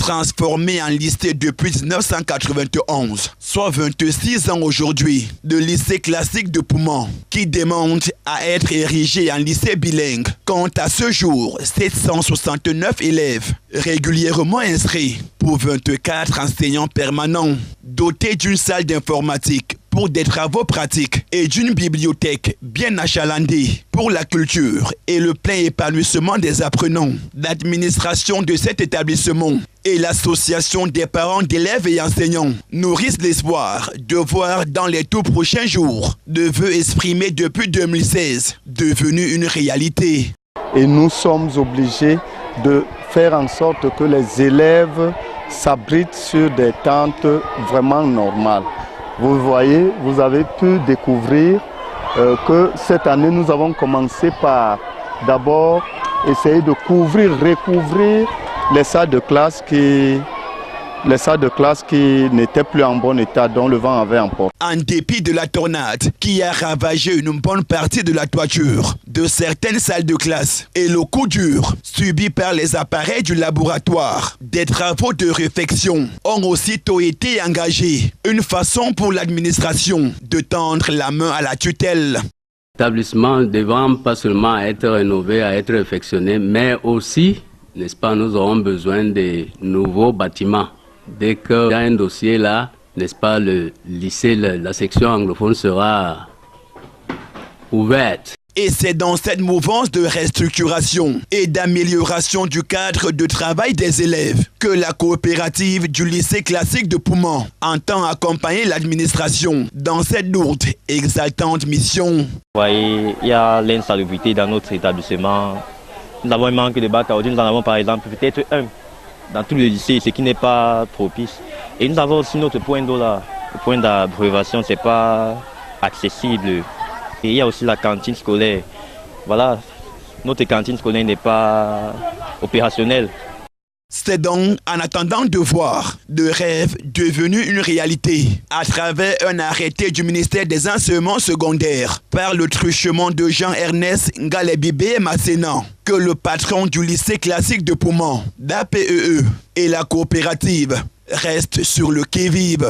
Transformé en lycée depuis 1991, soit 26 ans aujourd'hui, le lycée classique de Poumont, qui demande à être érigé en lycée bilingue, compte à ce jour 769 élèves régulièrement inscrits pour 24 enseignants permanents, dotés d'une salle d'informatique pour des travaux pratiques et d'une bibliothèque bien achalandée pour la culture et le plein épanouissement des apprenants. L'administration de cet établissement et l'association des parents d'élèves et enseignants nourrissent l'espoir de voir dans les tout prochains jours le vœu exprimé depuis 2016 devenu une réalité. Et nous sommes obligés de faire en sorte que les élèves s'abritent sur des tentes vraiment normales. Vous voyez, vous avez pu découvrir que cette année, nous avons commencé par d'abord essayer de recouvrir les salles de classe qui n'étaient plus en bon état, dont le vent avait emporté. En dépit de la tornade qui a ravagé une bonne partie de la toiture de certaines salles de classe et le coup dur subi par les appareils du laboratoire, des travaux de réfection ont aussitôt été engagés. Une façon pour l'administration de tendre la main à la tutelle. L'établissement devant pas seulement être rénové, à être réfectionné, mais aussi, n'est-ce pas, nous aurons besoin de nouveaux bâtiments. Dès qu'il y a un dossier là, n'est-ce pas, le lycée, la section anglophone sera ouverte. Et c'est dans cette mouvance de restructuration et d'amélioration du cadre de travail des élèves que la coopérative du lycée classique de Poumont entend accompagner l'administration dans cette lourde et exaltante mission. Vous voyez, il y a l'insalubrité dans notre établissement. Nous avons un manque de bacs à ordures. Nous en avons par exemple peut-être un dans tout le lycée, ce qui n'est pas propice. Et nous avons aussi notre point d'eau là. Le point d'abrévation, ce n'est pas accessible. Et il y a aussi la cantine scolaire. Voilà, notre cantine scolaire n'est pas opérationnelle. C'est donc en attendant de voir le rêve devenu une réalité à travers un arrêté du ministère des Enseignements secondaires par le truchement de Jean-Ernest Ngalebibé Masséna que le patron du lycée classique de Poumont, l'APEE et la coopérative restent sur le qui-vive.